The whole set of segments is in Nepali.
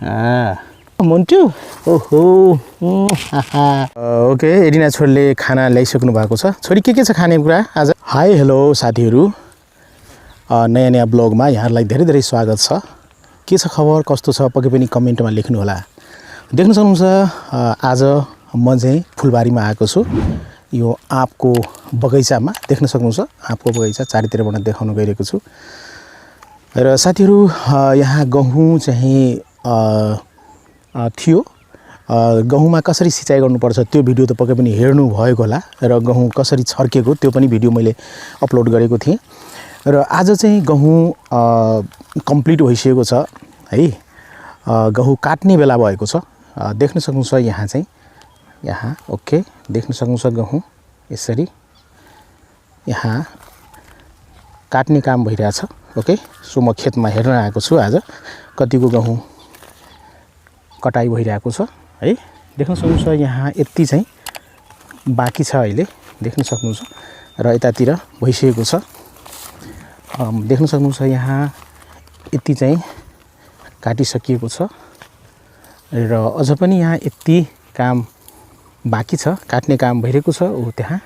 मोन्टु ओहो ओके एडिना छोरीले खाना ल्याइसक्नु भएको छ छोरी के छ खाने कुरा आज हाई हेलो साथीहरू नयाँ नयाँ ब्लगमा यहाँहरूलाई धेरै धेरै स्वागत छ के छ खबर कस्तो छ पक्कै पनि कमेन्टमा लेख्नु होला देख्न सक्नुहुन्छ आज म चाहिँ फुलबारीमा आएको छु यो आँपको बगैँचामा देख्न सक्नुहुन्छ आँपको बगैँचा चारैतिरबाट देखाउन गइरहेको छु र साथीहरू यहाँ गहुँ चाहिँ थियो गहुँमा कसरी सिँचाइ गर्नुपर्छ त्यो भिडियो त पक्कै पनि हेर्नु भएको होला र गहुँ कसरी छर्केको त्यो पनि भिडियो मैले अपलोड गरेको थिएँ र आज चाहिँ गहुँ कम्प्लिट भइसकेको छ है गहुँ काट्ने बेला भएको छ देख्न सक्नुहुन्छ यहाँ चाहिँ यहाँ ओके देख्न सक्नुहुन्छ गहुँ यसरी यहाँ काट्ने काम भइरहेछ ओके सो म खेतमा हेर्न आएको छु आज कतिको गहुँ कटाइ भइरहेको छ है देख्न सक्नुहुन्छ यहाँ यति चाहिँ बाँकी छ अहिले देख्न सक्नुहुन्छ र यतातिर भइसकेको छ देख्न सक्नुहुन्छ यहाँ यति चाहिँ काटिसकिएको छ र अझ पनि यहाँ यति काम बाँकी छ काट्ने काम भइरहेको छ ऊ त्यहाँ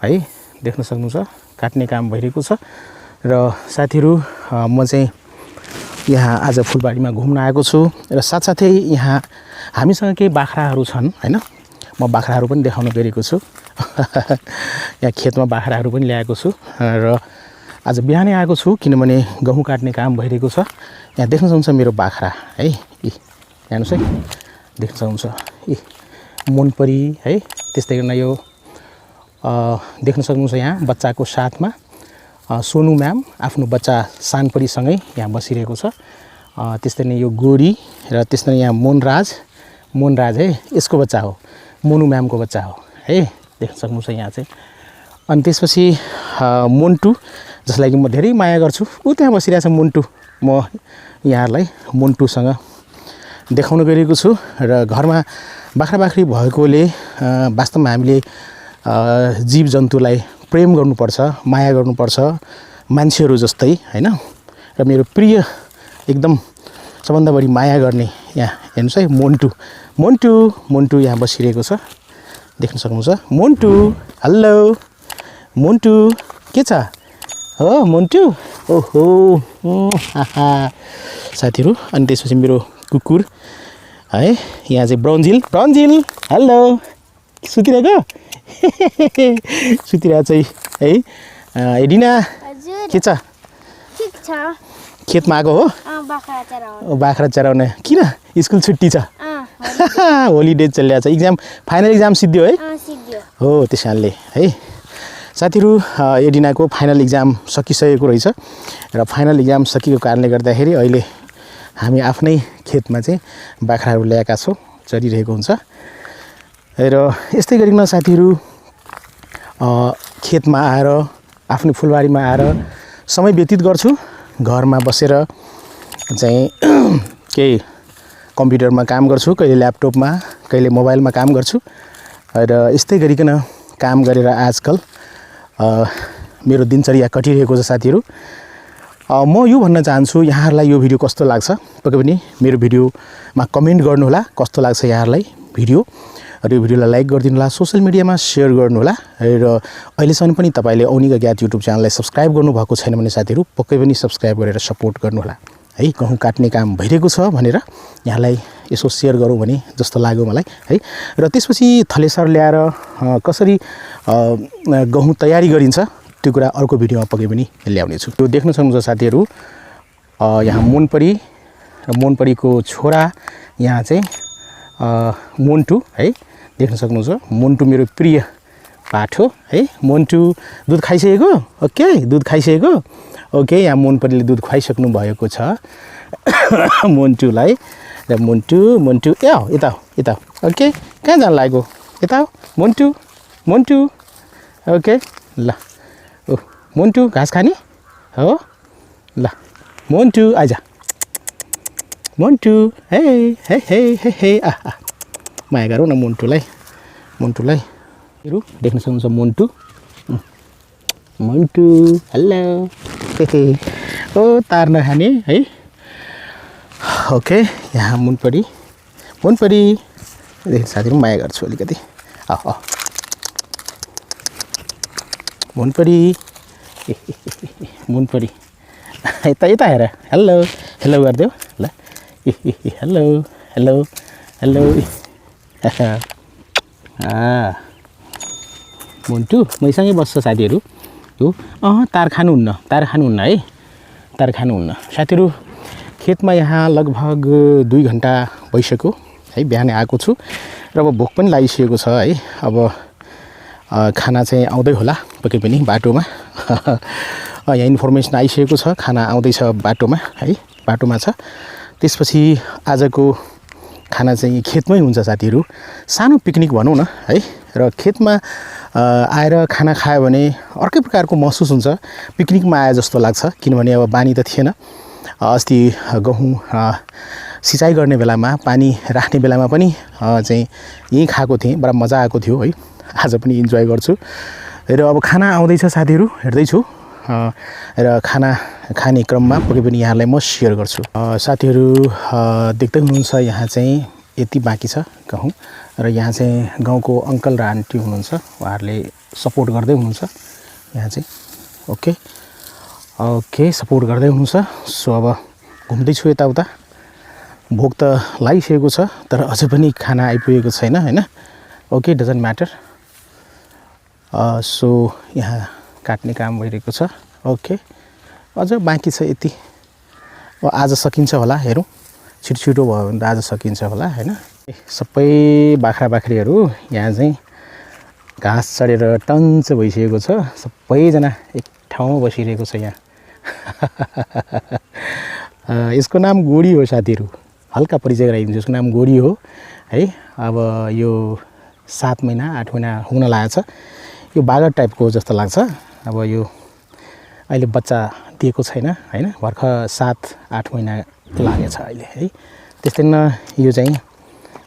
है देख्न सक्नुहुन्छ काट्ने काम भइरहेको छ र साथीहरू म चाहिँ यहाँ आज फुलबारीमा घुम्न आएको छु र साथसाथै यहाँ हामीसँग केही बाख्राहरू छन् हैन म बाख्राहरू पनि देखाउन गइरहेको छु यहाँ खेतमा बाख्राहरू पनि ल्याएको छु र आज बिहानै आएको छु किनभने गहुँ काट्ने काम भइरहेको छ यहाँ देख्न सक्नुहुन्छ मेरो बाख्रा है हेर्नुस् है देख्न सक्नुहुन्छ मनपरी है त्यस्तै गर्न यो देख्न सक्नुहुन्छ यहाँ बच्चाको साथमा सोनु म्याम आफ्नो बच्चा सानपरीसँगै यहाँ बसिरहेको छ त्यस्तै नै यो गोरी र त्यस्तै नै यहाँ मोनराज है यसको बच्चा हो मोनु म्यामको बच्चा हो है देख्न सक्नुहुन्छ यहाँ चाहिँ अनि त्यसपछि मोन्टु जसलाई कि म धेरै माया गर्छु ऊ त्यहाँ बसिरहेछ मोन्टु म यहाँहरूलाई मोन्टुसँग देखाउन गइरहेको छु र घरमा बाख्रा बाख्री भएकोले वास्तवमा हामीले जीव जन्तुलाई प्रेम गर्नुपर्छ माया गर्नुपर्छ मान्छेहरू जस्तै हैन र मेरो प्रिय एकदम सबभन्दा बढी माया गर्ने यहाँ हेर्नुस् है मोन्टु यहाँ बसिरहेको छ देख्न सक्नुहुन्छ मोन्टु हेलो मोन्टु के छ हो मोन्टु ओहो साथीहरू अनि त्यसपछि मेरो कुकुर है यहाँ चाहिँ ब्राउन्जिल हेलो सुतिरहेको सुतिरहेको चाहिँ है एडिना के छ ठीक छ खेतमा आएको हो बाख्रा चराउने किन स्कुल छुट्टी छ होलिडे चलिरहेको छ एक्जाम फाइनल एक्जाम सिद्धियो है हो त्यसैले है साथीहरू एडिनाको फाइनल एक्जाम सकिसकेको रहेछ र फाइनल एक्जाम सकिएको कारणले गर्दाखेरि अहिले हामी आफ्नै खेतमा चाहिँ बाख्राहरू ल्याएका छौँ चरिरहेको हुन्छ र यस्तै गरिकन साथीहरू खेतमा आएर आफ्नो फुलबारीमा आएर समय व्यतीत गर्छु घरमा बसेर चाहिँ केही कम्प्युटरमा काम गर्छु कहिले ल्यापटपमा कहिले मोबाइलमा काम गर्छु र यस्तै गरिकन काम गरेर आजकल मेरो दिनचर्या कटिरहेको छ साथीहरू म यो भन्न चाहन्छु यहाँहरूलाई यो भिडियो कस्तो लाग्छ पक्कै पनि मेरो भिडियोमा कमेन्ट गर्नुहोला कस्तो लाग्छ यहाँहरूलाई भिडियो र यो भिडियोलाई लाइक गरिदिनु होला सोशल मिडियामा सेयर गर्नुहोला र अहिलेसम्म पनि तपाईँले ओनिक अज्ञात युट्युब च्यानललाई सब्सक्राइब गर्नुभएको छैन भने साथीहरू पक्कै पनि सब्सक्राइब गरेर सपोर्ट गर्नुहोला है गहुँ काट्ने काम भइरहेको छ भनेर यहाँलाई यसो सेयर गरौँ भने जस्तो लाग्यो मलाई है र त्यसपछि थलेसर ल्याएर कसरी गहुँ तयारी गरिन्छ त्यो कुरा अर्को भिडियोमा पक्कै पनि ल्याउने छु त्यो देख्न सक्नुहुन्छ साथीहरू यहाँ मोनपरी र मोनपरीको छोरा यहाँ चाहिँ मोन्टु है देख्न सक्नुहुन्छ मोन्टु मेरो प्रिय पाठ हो है मोन्टु दुध खाइसकेको ओके यहाँ मोनपरीले दुध खुवाइसक्नु भएको छ मोन्टुलाई र मोन्टु ए यता ओके कहाँ जान लागेको यता मोन्टु ओके ल ओ मोन्टु घाँस खाने हो ल मोन्टु आइज मोन्टु हे माया गरौँ न मोन्टुलाई देख्न सक्नुहुन्छ मोन्टु हेलो ओ तार नखाने है ओके यहाँ मुनपरी साथीहरु माया गर्छु अलिकति मुनपरी यता हेर हेलो गरिदेऊ ल हेलो मुन्टु मैसँगै बस्छ साथीहरु यो तार खानुहुन्न है तार खानुहुन्न साथीहरु खेतमा यहाँ लगभग 2 घण्टा भइसक्यो है बिहानै आएको छु र अब भोक पनि लागिसकेको छ है अब खाना चाहिँ आउँदै होला पक्कै पनि बाटोमा यहाँ इन्फर्मेसन आइसकेको छ खाना आउँदैछ बाटोमा है बाटोमा छ त्यसपछि आजको खाना चाहिँ खेतमै हुन्छ साथीहरु सानो पिकनिक भनौं न है र खेतमा आएर खाना खायो भने अर्कै प्रकारको महसुस हुन्छ पिकनिकमा आए जस्तो लाग्छ किनभने अब बानी त थिएन अस्ति गहुँ सिँचाइ गर्ने बेलामा पानी राख्ने बेलामा पनि चाहिँ यही खाएको थिएँ बडा मजा आएको थियो है आज पनि इन्जोय गर्छु र अब खाना आउँदैछ साथीहरु हेर्दै छु र खाना खाने क्रममा पक्कै पनि यहाँलाई म शेयर गर्छु साथीहरु देख्दै हुनुहुन्छ यहाँ चाहिँ यति बाँकी छ गहुँ र यहाँ चाहिँ गाउँको अंकल र आन्टी हुनुहुन्छ उहाँहरुले सपोर्ट गर्दै हुनुहुन्छ यहाँ चाहिँ ओके सपोर्ट गर्दै हुनुहुन्छ सो अब घुम्दै छु यताउता भोक त लागिसकेको छ तर अझै पनि खाना आइपुगेको छैन हैन ओके डजन्ट म्याटर सो यहाँ काट्ने काम भइरहेको छ ओके अझ बाँकी छ यति आज सकिन्छ होला हेरौँ छिटो भयो भने त आज सकिन्छ होला हैन सबै बाख्राबाख्रीहरु यहाँ चाहिँ घाँस चढेर टन्च भइसकेको छ सबैजना एक ठाउँमा बसिरहेको छ यहाँ यसको नाम गोडी हो साथीहरु हल्का परिचय गराइदिन्छु यसको नाम गोडी हो है अब यो 7 महिना 8 महिना हुन लागेछ यो बागर टाइपको जस्तो लाग्छ अब यो अहिले बच्चा दिएको छैन हैन भर्खर 7-8 महिना लागेछ अहिले है त्यस्तै न यो चाहिँ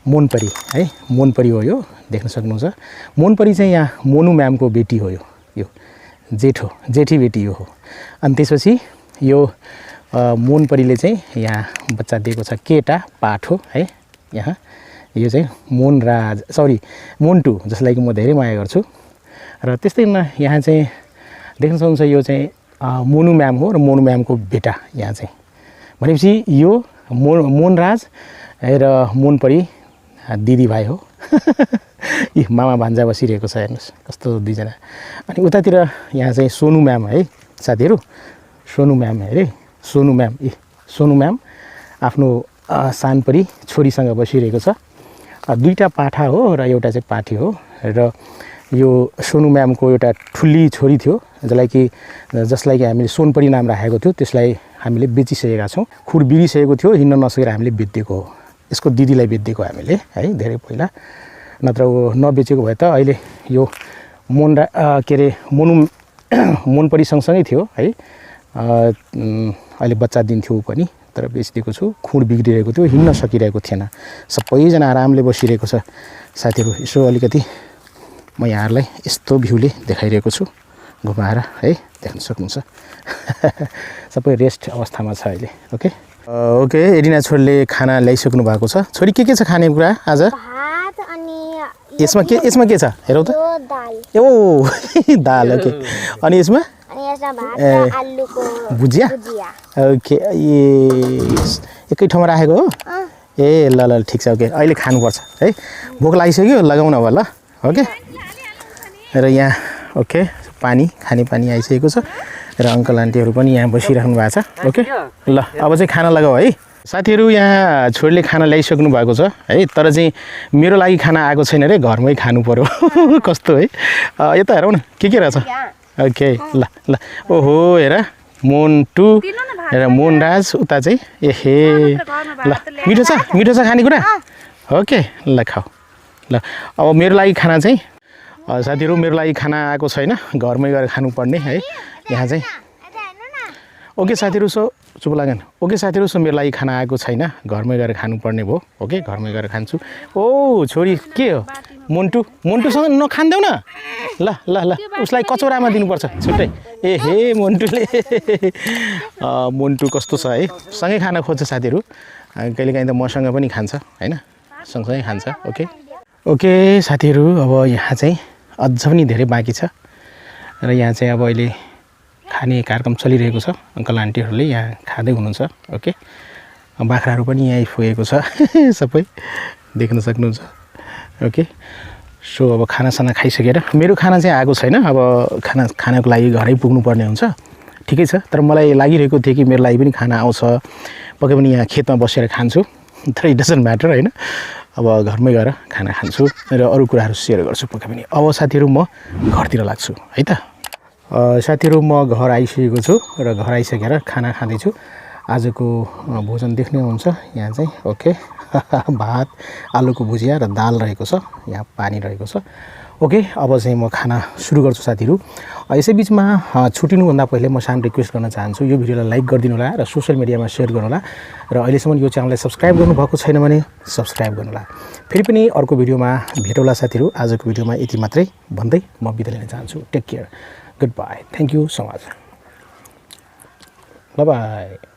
मोनपरी है मोनपरी हो यो देख्न सक्नुहुन्छ मोनपरी चाहिँ यहाँ मोनु म्यामको बेटी हो यो जेठी बेटी हो अनि त्यसपछि यो मोनपरीले चाहिँ यहाँ बच्चा दिएको छ केटा पाठो है यहाँ यो चाहिँ मोन्टु जसलाई कि म धेरै माया गर्छु र त्यस्तै न यहाँ चाहिँ देख्न सक्नुहुन्छ यो चाहिँ मोनु म्याम हो र मोनु म्यामको बेटा यहाँ चाहिँ भनेपछि यो मोनराज र मोनपरी दिदी भाइ हो यी मामा भान्जा बसिरहेको छ हेर्नुस् कस्तो दुईजना अनि उतातिर यहाँ चाहिँ सोनु म्याम है साथीहरु सोनु म्याम हेरे सोनु म्याम आफ्नो सानपरी छोरीसँग बसिरहेको छ दुईटा पाठा हो र एउटा चाहिँ पाठी हो र यो सोनु म्यामको एउटा ठुली छोरी थियो जसलाई कि हामीले सोनपरी नाम राखेको थियो त्यसलाई हामीले बेचिसकेका छौं खुर बिरिसकेको थियो हिन्न नसकेर हामीले बेच्दिएको हो यसको दिदीलाई बेच्दिएको हामीले है धेरै पहिला नत्र नबेचेको भए त अहिले यो मोनपरी सँगसँगै थियो है अहिले बच्चा दिन्थ्यो पनि तर बेच्दिएको छु खुर बिग्रिरहेको थियो हिन्न सकिरहेको थिएन सबैजना आरामले बसिरहेको छ साथीहरु यसो अलिकति म यहाँहरुलाई यस्तो भ्यूले देखाइरहेको छु घुमाएर है देख्न सक्नुहुन्छ सबै रेस्ट अवस्थामा छ अहिले ओके एडिना छोरीले खाना ल्याइसक्नु भएको छ छोरी के छ खाने कुरा आज भात अनि यसमा के छ हेरौ त दाल दाल ओके अनि यसमा भात र आलुको भुजिया ओके एकै ठाउँमा राखेको हो ए ल ठीक छ ओके अहिले खानु पर्छ है भोक लागिसक्यो लगाउन अब ल ओके र यहाँ ओके खाने पानी आइसकेको छ र अंकल आन्टीहरु पनि यहाँ बसिराख्नु भएको छ ओके ल अब चाहिँ खाना लगाऊ है साथीहरु यहाँ छोरीले खाना ल्याइसक्नु भएको छ है तर चाहिँ मेरो लागि खाना आएको छैन रे घरमै खानु पर्यो कस्तो है यता हेरौ न के रहेछ ओके ल ओहो हेर मोन्टु र मोनराज उता चाहिँ एहे ल मिठो छ खानेकुरा ओके ल खाऊ ल अब मेरो लागि खाना चाहिँ साथीहरु मेरो लागि खाना आएको छैन घरमै गएर खानु पर्ने है यहाँ चाहिँ ओके साथीहरु चुप लागेन ओके साथीहरु मेरो लागि खाना आएको छैन घरमै गएर खानु पर्ने भयो ओके घरमै गएर खान्छु ओ छोरी के हो मोन्टुसँग नखान्देऊ न ल उसलाई कचौरामा दिनुपर्छ छुट्टै ए हे मोन्टु कस्तो छ है सँगै खाना खोज्छ साथीहरु कहिलेकाहीँ त मसँग पनि खान्छ हैन सँगसँगै खान्छ ओके साथीहरू अब यहाँ चाहिँ अझ पनि धेरै बाँकी छ र यहाँ चाहिँ अब अहिले खाने कार्यक्रम चलिरहेको छ अङ्कल आन्टीहरूले यहाँ खाँदै हुनुहुन्छ ओके बाख्राहरू पनि यहीँ आइपुगेको छ सबै देख्न सक्नुहुन्छ ओके सो अब खानासाना खाइसकेर मेरो खाना चाहिँ आएको छैन अब खानाको लागि घरै पुग्नुपर्ने हुन्छ ठिकै छ तर मलाई लागिरहेको थियो कि मेरो लागि पनि खाना आउँछ पक्कै पनि यहाँ खेतमा बसेर खान्छु तर इट डजन्ट म्याटर हैन अब घरमै गएर खाना खान्छु र अरू कुराहरू सेयर गर्छु पक्कै पनि अब साथीहरू म घरतिर लाग्छु है त साथीहरू म घर आइसकेको छु र घर आइसकेर खाना खाँदैछु आजको भोजन देख्ने हुन्छ यहाँ चाहिँ ओके भात आलुको भुजिया र दाल रहेको छ यहाँ पानी रहेको छ ओके अब चाहिँ म खाना सुरु गर्छु साथीहरू यसै बिचमा छुटिनुभन्दा पहिले म सानो रिक्वेस्ट गर्न चाहन्छु यो भिडियोलाई लाइक गरिदिनु होला र सोसियल मिडियामा सेयर गर्नु होला र अहिलेसम्म यो च्यानललाई सब्स्क्राइब गर्नुभएको छैन भने सब्स्क्राइब गर्नु होला फेरि पनि अर्को भिडियोमा भेटौँला साथीहरू आजको भिडियोमा यति मात्रै भन्दै म बिदा लिन चाहन्छु take care goodbye thank you so much by